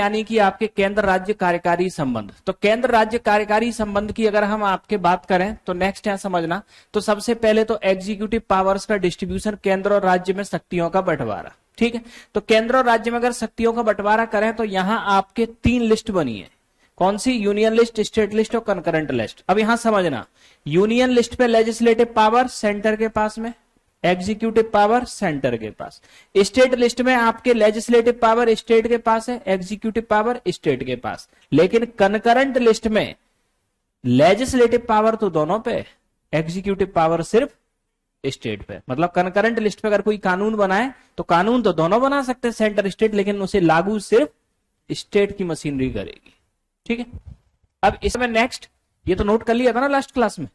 यानी कि आपके केंद्र राज्य कार्यकारी संबंध। तो केंद्र राज्य कार्यकारी संबंध की अगर हम आपके बात करें तो नेक्स्ट यहां समझना, तो सबसे पहले तो एग्जीक्यूटिव पावर्स का डिस्ट्रीब्यूशन, केंद्र और राज्य में शक्तियों का बंटवारा। ठीक है, तो केंद्र और राज्य में अगर शक्तियों का बंटवारा करें तो यहां आपके 3 लिस्ट बनी है। कौन सी? यूनियन लिस्ट, स्टेट लिस्ट और कंकरेंट लिस्ट। अब यहां समझना, यूनियन लिस्ट पे लेजिस्लेटिव पावर सेंटर के पास में, एग्जीक्यूटिव पावर सेंटर के पास। स्टेट लिस्ट में आपके लेजिस्लेटिव पावर स्टेट के पास है, एग्जीक्यूटिव पावर स्टेट के पास। लेकिन कंकरेंट लिस्ट में लेजिस्लेटिव पावर तो दोनों पे, एग्जीक्यूटिव पावर सिर्फ स्टेट पे। मतलब कंकरेंट लिस्ट पे अगर कोई कानून बनाए तो कानून तो दोनों बना सकते हैं, सेंटर स्टेट, लेकिन उसे लागू सिर्फ स्टेट की मशीनरी करेगी। ठीक है, अब इसमें नेक्स्ट, ये तो नोट कर लिया था ना लास्ट क्लास में,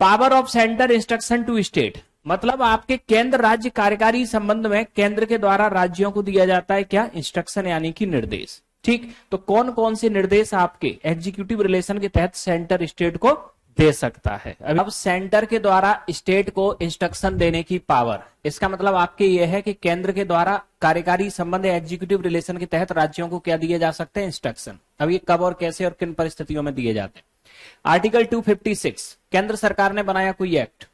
power of centre instruction to state. मतलब आपके केंद्र राज्य कार्यकारी संबंध में केंद्र के द्वारा राज्यों को दिया जाता है क्या? इंस्ट्रक्शन, यानी कि निर्देश। ठीक, तो कौन कौन से निर्देश आपके एग्जीक्यूटिव रिलेशन के तहत सेंटर स्टेट को दे सकता है? अब सेंटर के द्वारा स्टेट को इंस्ट्रक्शन देने की पावर, इसका मतलब आपके यह है कि केंद्र के द्वारा कार्यकारी संबंध एग्जीक्यूटिव रिलेशन के तहत राज्यों को क्या दिए जा सकते हैं? इंस्ट्रक्शन। अब ये कब और कैसे और किन परिस्थितियों में दिए जाते हैं? आर्टिकल 256, केंद्र सरकार ने बनाया कोई एक्ट,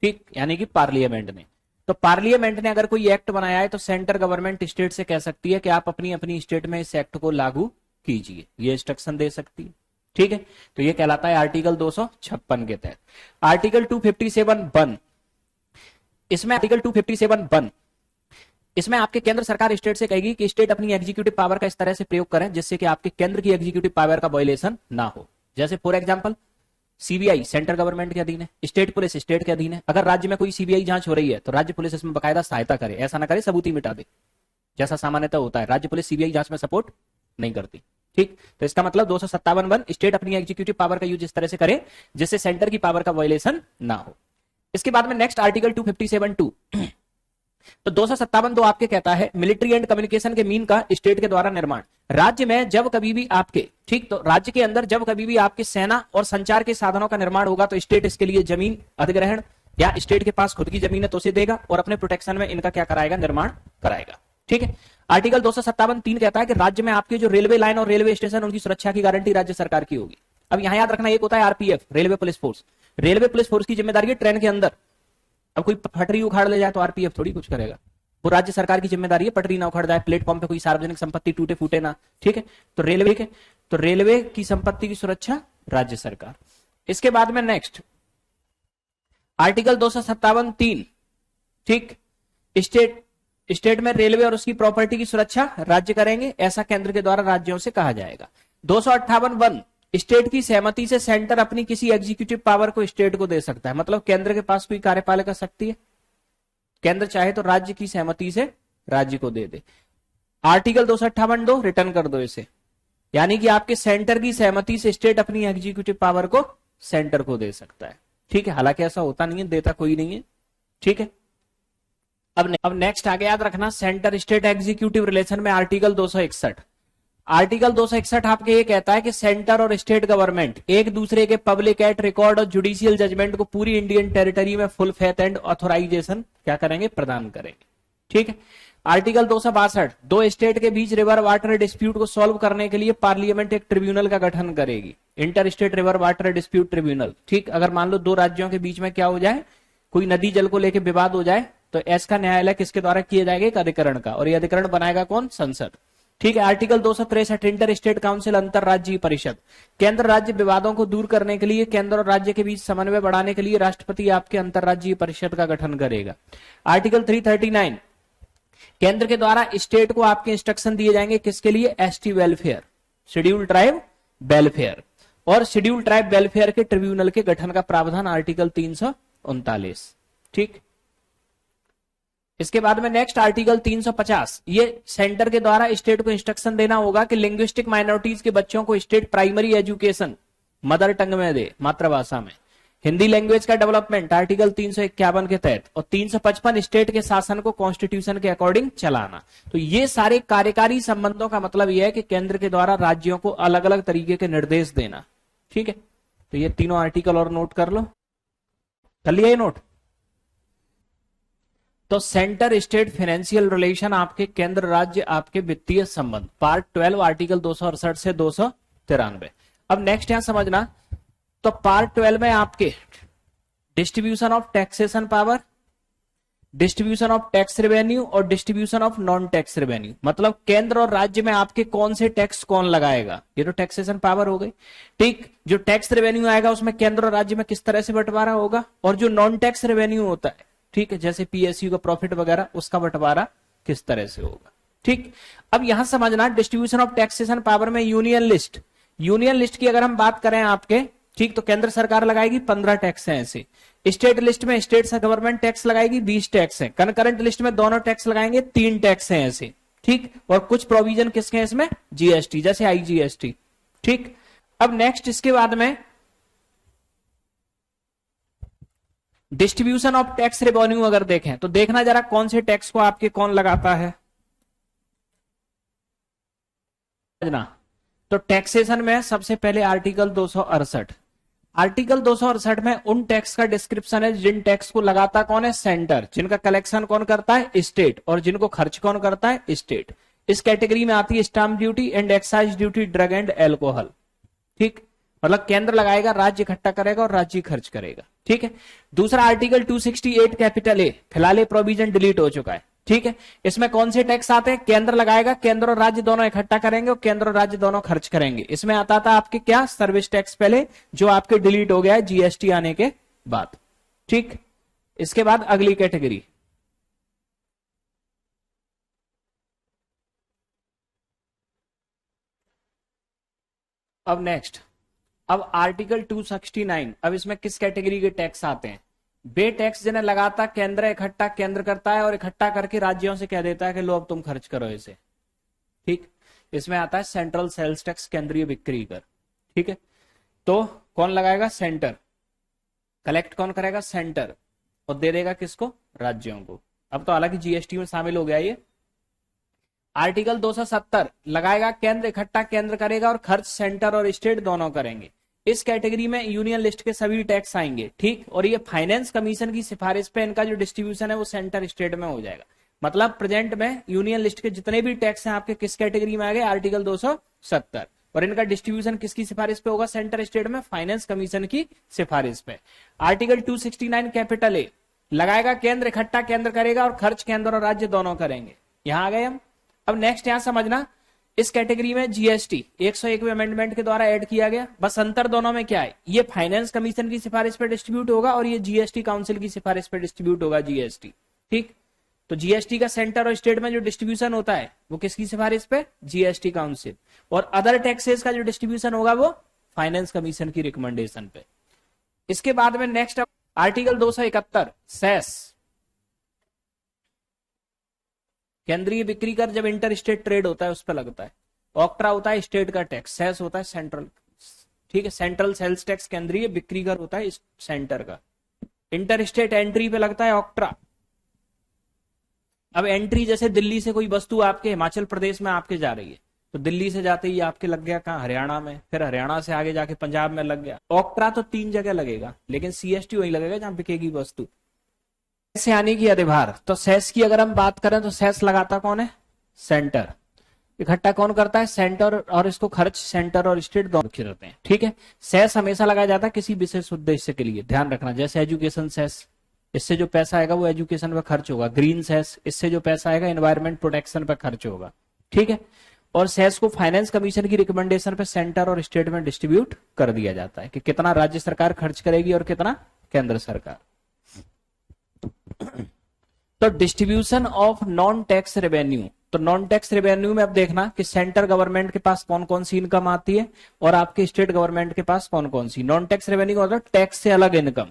ठीक, यानी कि पार्लियामेंट ने, तो पार्लियामेंट ने अगर कोई एक्ट बनाया है तो सेंटर गवर्नमेंट स्टेट से कह सकती है कि आप अपनी अपनी स्टेट में इस एक्ट को लागू कीजिए, ये इंस्ट्रक्शन दे सकती है। ठीक है, तो ये कहलाता है आर्टिकल 256 के तहत। आर्टिकल 257(1), इसमें आर्टिकल 257(1), इसमें आपके केंद्र सरकार स्टेट से कहेगी कि स्टेट अपनी एग्जीक्यूटिव पावर का इस तरह से प्रयोग करें जिससे कि आपके केंद्र की एग्जीक्यूटिव पावर का वायलेशन ना हो। जैसे for example, CBI central government के अधीन है, स्टेट पुलिस स्टेट के अधीन है। अगर राज्य में कोई सीबीआई जांच हो रही है तो राज्य पुलिस इसमें बकायदा सहायता करे, ऐसा ना करे सबूत ही मिटा दे, जैसा सामान्यतः होता है। राज्य पुलिस सीबीआई जांच में सपोर्ट नहीं करती। ठीक, तो इसका मतलब 257(1), स्टेट अपनी एग्जीक्यूटिव पावर का यूज इस तरह से करे जिससे सेंटर की पावर का वायलेशन ना हो। इसके बाद में नेक्स्ट आर्टिकल 257(2), तो 257(2) आपके कहता है मिलिट्री एंड कम्युनिकेशन के मीन का स्टेट के द्वारा निर्माण। राज्य में जब कभी भी आपके, ठीक, तो राज्य के अंदर जब कभी भी आपके सेना और संचार के साधनों का निर्माण होगा तो स्टेट इसके लिए जमीन अधिग्रहण, या स्टेट के पास खुद की जमीन है तो उसे देगा और अपने प्रोटेक्शन में इनका क्या कराएगा? निर्माण कराएगा। ठीक है, आर्टिकल 257(3) कहता है कि राज्य में आपके जो रेलवे लाइन और रेलवे स्टेशन, उनकी सुरक्षा की गारंटी राज्य सरकार की होगी। अब यहां याद रखना, एक होता है RPF, railway police force. Railway police force की जिम्मेदारी है ट्रेन के अंदर, अब कोई पटरी उखाड़ ले जाए तो आरपीएफ थोड़ी कुछ करेगा, वो राज्य सरकार की जिम्मेदारी है पटरी ना उखाड़ जाए, प्लेटफॉर्म पे कोई सार्वजनिक संपत्ति टूटे फूटे ना। ठीक है, तो रेलवे की संपत्ति की सुरक्षा राज्य सरकार। इसके बाद में नेक्स्ट आर्टिकल 257(3), ठीक, स्टेट में रेलवे और उसकी प्रॉपर्टी की सुरक्षा राज्य करेंगे, ऐसा केंद्र के द्वारा राज्यों से कहा जाएगा। 258(1), स्टेट की सहमति से सेंटर अपनी किसी एग्जीक्यूटिव पावर को स्टेट को दे सकता है। मतलब केंद्र के पास कोई कार्यपालिका शक्ति है, केंद्र चाहे तो राज्य की सहमति से राज्य को दे दे। आर्टिकल 258(2) रिटर्न कर दो इसे, यानी कि आपके सेंटर की सहमति से स्टेट अपनी एग्जीक्यूटिव पावर को सेंटर को दे सकता है। ठीक है, हालांकि ऐसा होता नहीं है, देता कोई नहीं है। ठीक है, अब नेक्स्ट आगे याद रखना, सेंटर स्टेट एग्जीक्यूटिव रिलेशन में आर्टिकल 261। आर्टिकल 261 आपके ये कहता है कि सेंटर और स्टेट गवर्नमेंट एक दूसरे के पब्लिक एक्ट, रिकॉर्ड और जुडिशियल जजमेंट को पूरी इंडियन टेरिटरी में फुल फेथ एंड ऑथोराइजेशन क्या करेंगे? प्रदान करेंगे। ठीक है, आर्टिकल 262, दो स्टेट के बीच रिवर वाटर डिस्प्यूट को सॉल्व करने के लिए पार्लियामेंट एक ट्रिब्यूनल का गठन करेगी, inter state river water dispute tribunal. ठीक, अगर मान लो दो राज्यों के बीच में क्या हो जाए, कोई नदी जल को लेकर विवाद हो जाए तो इसका न्यायालय किसके द्वारा किया जाएगा? एक अधिकरण का, और ये अधिकरण बनाएगा कौन? संसद। ठीक है, आर्टिकल 263, इंटर स्टेट काउंसिल, अंतर राज्यीय परिषद, केंद्र राज्य विवादों को दूर करने के लिए, केंद्र और राज्य के बीच समन्वय बढ़ाने के लिए राष्ट्रपति आपके अंतर राज्यीय परिषद का गठन करेगा। आर्टिकल 339, केंद्र के द्वारा स्टेट को आपके इंस्ट्रक्शन दिए जाएंगे, किसके लिए? ST welfare, schedule tribe welfare, और शेड्यूल ट्राइब वेलफेयर के ट्रिब्यूनल के गठन का प्रावधान आर्टिकल 339। ठीक, इसके बाद में नेक्स्ट आर्टिकल 350, ये सेंटर के द्वारा स्टेट को इंस्ट्रक्शन देना होगा कि लिंग्विस्टिक माइनॉरिटीज के बच्चों को state primary education mother tongue में दे, मातृभाषा में। हिंदी लैंग्वेज का डेवलपमेंट आर्टिकल 351 के तहत, और 355 स्टेट के शासन को कॉन्स्टिट्यूशन के अकॉर्डिंग चलाना। तो ये सारे कार्यकारी संबंधों का मतलब यह है कि केंद्र के द्वारा राज्यों को अलग अलग तरीके के निर्देश देना। ठीक है, तो ये तीनों आर्टिकल और नोट कर लो, कर लिया ये नोट। तो सेंटर स्टेट फाइनेंशियल रिलेशन, आपके केंद्र राज्य आपके वित्तीय संबंध, पार्ट 12 आर्टिकल 268 से 293। अब नेक्स्ट यहां समझना, तो पार्ट 12 में आपके distribution of taxation power, distribution of tax revenue और distribution of non tax revenue, मतलब केंद्र और राज्य में आपके कौन से टैक्स कौन लगाएगा, ये तो टैक्सेशन पावर हो गई। ठीक, जो टैक्स रेवेन्यू आएगा उसमें केंद्र और राज्य में किस तरह से बंटवारा होगा, और जो नॉन टैक्स रेवेन्यू होता है, ठीक है, जैसे पीएसयू का प्रॉफिट वगैरह, उसका बंटवारा किस तरह से होगा। ठीक, अब यहां समझना डिस्ट्रीब्यूशन ऑफ टैक्सेशन पावर में यूनियन लिस्ट, यूनियन लिस्ट की अगर हम बात करें आपके, ठीक, तो केंद्र सरकार लगाएगी 15 टैक्स हैं ऐसे, स्टेट लिस्ट में स्टेट से गवर्नमेंट टैक्स लगाएगी 20 टैक्स है, कनकरेंट लिस्ट में दोनों टैक्स लगाएंगे 3 टैक्स हैं ऐसे। ठीक, और कुछ प्रोविजन किसके हैं इसमें, जीएसटी, जैसे आईजीएसटी। ठीक, अब नेक्स्ट इसके बाद में डिस्ट्रीब्यूशन ऑफ टैक्स रेवेन्यू अगर देखें तो देखना जरा कौन से टैक्स को आपके कौन लगाता है ना। तो टैक्सेशन में सबसे पहले आर्टिकल 268, आर्टिकल 268 में उन टैक्स का डिस्क्रिप्शन है जिन टैक्स को लगाता कौन है, सेंटर, जिनका कलेक्शन कौन करता है, स्टेट, और जिनको खर्च कौन करता है, स्टेट। इस कैटेगरी में आती है stamp duty and excise duty, drug and alcohol. ठीक, मतलब केंद्र लगाएगा, राज्य इकट्ठा करेगा और राज्य खर्च करेगा। ठीक है, दूसरा आर्टिकल 268 कैपिटल ए, फिलहाल ये प्रोविजन डिलीट हो चुका है। ठीक है, इसमें कौन से टैक्स आते हैं, केंद्र लगाएगा, केंद्र और राज्य दोनों इकट्ठा करेंगे और केंद्र और राज्य दोनों खर्च करेंगे। इसमें आता था आपके क्या, सर्विस टैक्स पहले, जो आपके डिलीट हो गया है जीएसटी आने के बाद। ठीक, इसके बाद अगली कैटेगरी, अब नेक्स्ट, अब आर्टिकल 269, अब इसमें किस कैटेगरी के टैक्स आते हैं, वे टैक्स जिन्हें लगाता केंद्र, इकट्ठा केंद्र करता है और इकट्ठा करके राज्यों से कह देता है कि लो अब तुम खर्च करो इसे। ठीक, इसमें आता है सेंट्रल सेल्स टैक्स, केंद्रीय बिक्री कर। ठीक है, तो कौन लगाएगा, सेंटर, कलेक्ट कौन करेगा, सेंटर, और दे देगा किसको, राज्यों को। अब तो हालांकि जीएसटी में शामिल हो गया ये। आर्टिकल 270 लगाएगा केंद्र, इकट्ठा केंद्र करेगा और खर्च सेंटर और स्टेट दोनों करेंगे। इस कैटेगरी में यूनियन लिस्ट के सभी टैक्स आएंगे। ठीक, और ये फाइनेंस कमीशन की सिफारिश पे इनका जो डिस्ट्रीब्यूशन है वो सेंटर स्टेट में हो जाएगा। मतलब प्रेजेंट में यूनियन लिस्ट के जितने भी टैक्स हैं आपके किस कैटेगरी में आ गए, आर्टिकल 270, और इनका डिस्ट्रीब्यूशन किसकी सिफारिश पे होगा, सेंटर स्टेट में, फाइनेंस कमीशन की सिफारिश पे। आर्टिकल 269 कैपिटल ए लगाएगा केंद्र, इकट्ठा केंद्र करेगा और खर्च केंद्र और राज्य दोनों करेंगे। यहां आ गए हम। अब नेक्स्ट यहां समझना, इस कैटेगरी में जीएसटी 101वें अमेंडमेंट के द्वारा ऐड किया गया। बस अंतर दोनों में क्या है, ये फाइनेंस कमीशन की सिफारिश पर डिस्ट्रीब्यूट होगा और ये जीएसटी काउंसिल की सिफारिश पर डिस्ट्रीब्यूट होगा जीएसटी। ठीक, तो जीएसटी का सेंटर और स्टेट में जो डिस्ट्रीब्यूशन होता है वो किसकी सिफारिश पे, जीएसटी काउंसिल, और अदर टैक्सेस का जो डिस्ट्रीब्यूशन होगा वो फाइनेंस कमीशन की रिकमेंडेशन पे। इसके बाद में नेक्स्ट आर्टिकल 271 सेस, केंद्रीय बिक्री कर जब इंटर स्टेट ट्रेड होता है उस पर लगता है। ऑक्ट्रा होता है स्टेट का टैक्स, सेस होता है सेंट्रल। ठीक है, सेंट्रल सेल्स टैक्स केंद्रीय, बिक्री कर होता है सेंटर का। इंटर स्टेट एंट्री पे लगता है ऑक्ट्रा। अब एंट्री जैसे दिल्ली से कोई वस्तु आपके हिमाचल प्रदेश में आपके जा रही है, तो दिल्ली से जाते ही आपके लग गया कहाँ, हरियाणा में, फिर हरियाणा से आगे जाके पंजाब में लग गया। ऑक्ट्रा तो 3 जगह लगेगा, लेकिन सीएसटी वही लगेगा जहां बिकेगी वस्तु। से आने की अधिभार, तो सेस की अगर हम बात करें तो सेस लगाता कौन है, सेंटर, इकट्ठा कौन करता है, सेंटर, और इसको खर्च सेंटर और स्टेट दोनों रखे रहते हैं। ठीक है, सेस हमेशा लगाया जाता है किसी विशेष उद्देश्य के लिए, ध्यान रखना। जैसे एजुकेशन सेस, इससे जो पैसा आएगा वो एजुकेशन पे खर्च होगा। ग्रीन सेस, इससे जो पैसा आएगा एनवायरमेंट प्रोटेक्शन पे खर्च होगा। ठीक है, और सेस को फाइनेंस कमीशन की रिकमेंडेशन पे सेंटर और स्टेट में डिस्ट्रीब्यूट कर दिया जाता है कि कितना राज्य सरकार खर्च करेगी और कितना केंद्र सरकार। तो distribution of non tax revenue, तो नॉन टैक्स रेवेन्यू में अब देखना कि सेंटर गवर्नमेंट के पास कौन कौन सी इनकम आती है और आपके स्टेट गवर्नमेंट के पास कौन कौन सी। नॉन टैक्स रेवेन्यू मतलब टैक्स से अलग इनकम।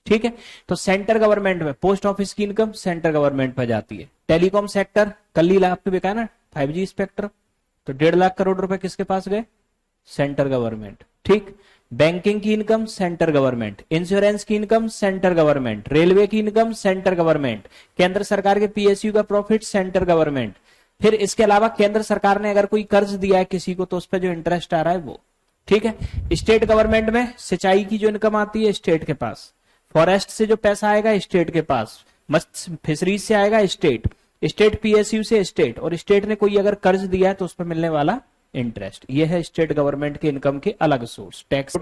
ठीक है, तो सेंटर गवर्नमेंट में पोस्ट ऑफिस की इनकम सेंटर गवर्नमेंट पर जाती है। टेलीकॉम सेक्टर कल ही आपके बिका ना 5G स्पेक्ट्रम, तो 1.5 लाख करोड़ रुपए किसके पास गए, सेंटर गवर्नमेंट। ठीक, बैंकिंग की इनकम सेंटर गवर्नमेंट, इंश्योरेंस की इनकम सेंटर गवर्नमेंट, रेलवे की इनकम सेंटर गवर्नमेंट, केंद्र सरकार के पीएसयू का प्रॉफिट सेंटर गवर्नमेंट। फिर इसके अलावा केंद्र सरकार ने अगर कोई कर्ज दिया है किसी को तो उस पर जो इंटरेस्ट आ रहा है वो। ठीक है, स्टेट गवर्नमेंट में सिंचाई की जो इनकम आती है स्टेट के पास, फॉरेस्ट से जो पैसा आएगा स्टेट के पास, मत्स्य फिशरीज से आएगा स्टेट, स्टेट पीएसयू से स्टेट, और स्टेट ने कोई अगर कर्ज दिया है तो उस पर मिलने वाला इंटरेस्ट। ये है स्टेट गवर्नमेंट के इनकम के अलग सोर्स टैक्स।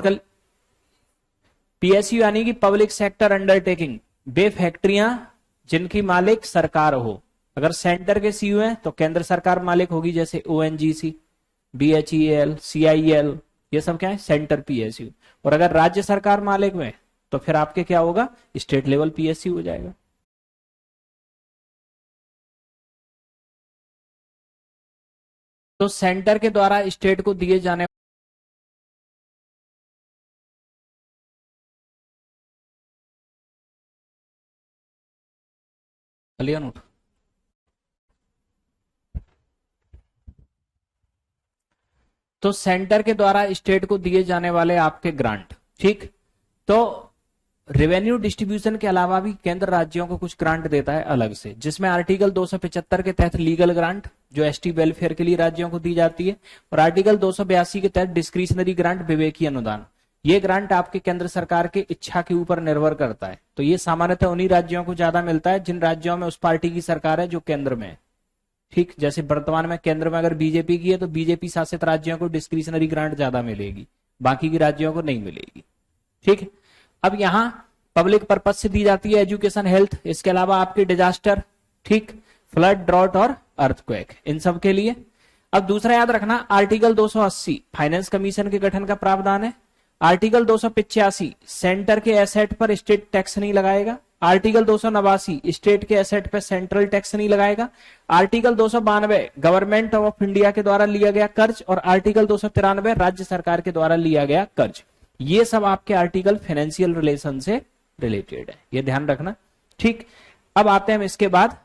पीएसयू यानी कि पब्लिक सेक्टर अंडरटेकिंग, वे फैक्ट्रियां जिनकी मालिक सरकार हो। अगर सेंटर के सीयू हैं तो केंद्र सरकार मालिक होगी, जैसे ओएनजीसी, बीएचईएल, सीआईएल, ये सब क्या है सेंटर पीएसयू। और अगर राज्य सरकार मालिक में तो फिर आपके क्या होगा स्टेट लेवल पीएसयू हो जाएगा। तो सेंटर के द्वारा स्टेट को दिए जाने नोट, तो सेंटर के द्वारा स्टेट को दिए जाने वाले आपके ग्रांट, ठीक। तो रेवेन्यू डिस्ट्रीब्यूशन के अलावा भी केंद्र राज्यों को कुछ ग्रांट देता है अलग से, जिसमें आर्टिकल 275 के तहत लीगल ग्रांट जो एसटी वेलफेयर के लिए राज्यों को दी जाती है, और आर्टिकल 282 के तहत डिस्क्रिशनरी ग्रांट विवेकीय अनुदान। ये ग्रांट आपके केंद्र सरकार के इच्छा के ऊपर निर्भर करता है। तो ये सामान्यतः उन्हीं राज्यों को ज्यादा मिलता है जिन राज्यों में उस पार्टी की सरकार है जो केंद्र में है, ठीक। जैसे वर्तमान में केंद्र में अगर बीजेपी की है तो बीजेपी शासित राज्यों को डिस्क्रिशनरी ग्रांट ज्यादा मिलेगी, बाकी के राज्यों को नहीं मिलेगी, ठीक। अब यहां पब्लिक पर्पज से दी जाती है एजुकेशन, हेल्थ, इसके अलावा आपके डिजास्टर, ठीक, फ्लड, ड्रॉट और अर्थक्वेक, इन सब के लिए। अब दूसरा याद रखना, आर्टिकल 280 फाइनेंस कमीशन के गठन का प्रावधान है। आर्टिकल 285 सेंटर के एसेट पर स्टेट टैक्स नहीं लगाएगा। आर्टिकल 289 स्टेट के एसेट पर सेंट्रल टैक्स नहीं लगाएगा। आर्टिकल 292 गवर्नमेंट ऑफ इंडिया के द्वारा लिया गया कर्ज, और आर्टिकल 293 राज्य सरकार के द्वारा लिया गया कर्ज। ये सब आपके आर्टिकल फाइनेंशियल रिलेशन से रिलेटेड है, ये ध्यान रखना, ठीक। अब आते हैं हम इसके बाद,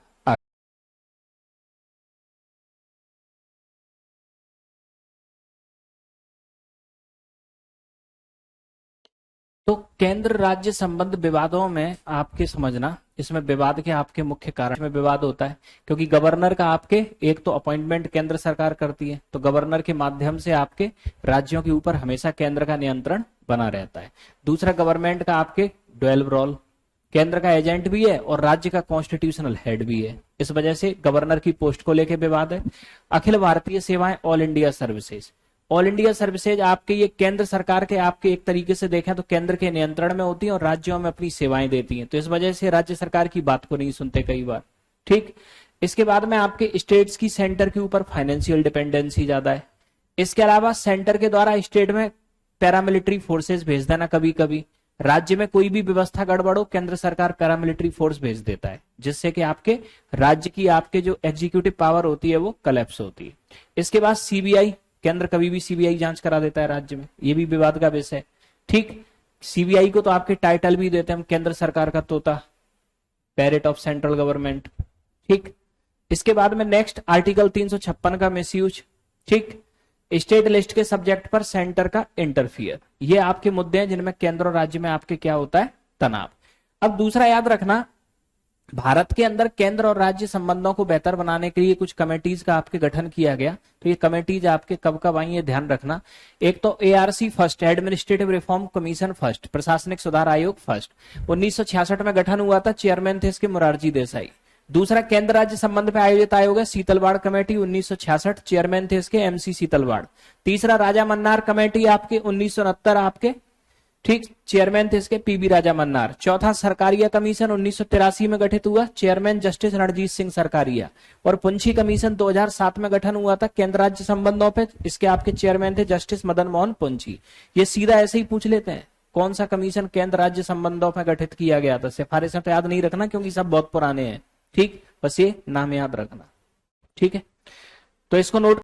तो केंद्र राज्य संबंध विवादों में आपके समझना, इसमें विवाद के आपके मुख्य कारण में विवाद होता है क्योंकि गवर्नर का आपके एक तो अपॉइंटमेंट केंद्र सरकार करती है, तो गवर्नर के माध्यम से आपके राज्यों के ऊपर हमेशा केंद्र का नियंत्रण बना रहता है। दूसरा, गवर्नमेंट का आपके ड्वेल रोल, केंद्र का एजेंट भी है और राज्य का कॉन्स्टिट्यूशनल हेड भी है, इस वजह से गवर्नर की पोस्ट को लेकर विवाद है। अखिल भारतीय सेवाएं, all India services, all India services आपके ये केंद्र सरकार के आपके एक तरीके से देखें तो केंद्र के नियंत्रण में होती है और राज्यों में अपनी सेवाएं देती हैं, तो इस वजह से राज्य सरकार की बात को नहीं सुनते कई बार, ठीक। इसके बाद में आपके स्टेट्स की सेंटर के ऊपर फाइनेंशियल डिपेंडेंसी ज्यादा है। इसके अलावा सेंटर के द्वारा स्टेट में पैरामिलिट्री फोर्सेस भेज देना, कभी कभी राज्य में कोई भी व्यवस्था गड़बड़ हो केंद्र सरकार पैरामिलिट्री फोर्स भेज देता है, जिससे कि आपके राज्य की आपके जो एग्जीक्यूटिव पावर होती है वो कलेप्स होती है। इसके बाद सीबीआई, केंद्र कभी भी सीबीआई जांच करा देता है राज्य में, ये भी विवाद का विषय है, ठीक। सीबीआई को तो आपके टाइटल भी देते हैं हम, केंद्र सरकार का तोता, पैरेट ऑफ सेंट्रल गवर्नमेंट, ठीक। इसके बाद में नेक्स्ट आर्टिकल 356 का मिसयूज, ठीक। स्टेट लिस्ट के सब्जेक्ट पर सेंटर का इंटरफियर, ये आपके मुद्दे हैं जिनमें केंद्र और राज्य में आपके क्या होता है तनाव। अब दूसरा याद रखना, भारत के अंदर केंद्र और राज्य संबंधों को बेहतर बनाने के लिए कुछ कमेटीज का आपके गठन किया गया, तो ये कमेटीज आपके कब कब आई ये ध्यान रखना। एक तो ARC first, administrative reform commission first, प्रशासनिक सुधार आयोग फर्स्ट, 1966 में गठन हुआ था, चेयरमैन थे इसके मोरारजी देसाई। दूसरा, केंद्र राज्य संबंध पे आयोजित आयोग है शीतलवाड़ कमेटी 1966, चेयरमैन थे इसके एमसी शीतलवाड़। तीसरा, राजा मन्नार कमेटी आपके 1969 आपके, ठीक, चेयरमैन थे इसके पीबी राजा मन्नार। चौथा, सरकारिया कमीशन 1983 में गठित हुआ, चेयरमैन जस्टिस रणजीत सिंह सरकारिया। और पुंछी कमीशन 2007 में गठन हुआ था केंद्र राज्य संबंधों पे, इसके आपके चेयरमैन थे जस्टिस मदन मोहन पुंछी। ये सीधा ऐसे ही पूछ लेते हैं कौन सा कमीशन केंद्र राज्य संबंधों में गठित किया गया था, सिफारिशें तो याद नहीं रखना क्योंकि सब बहुत पुराने हैं, ठीक, बस ये नाम याद रखना, ठीक है। तो इसको नोट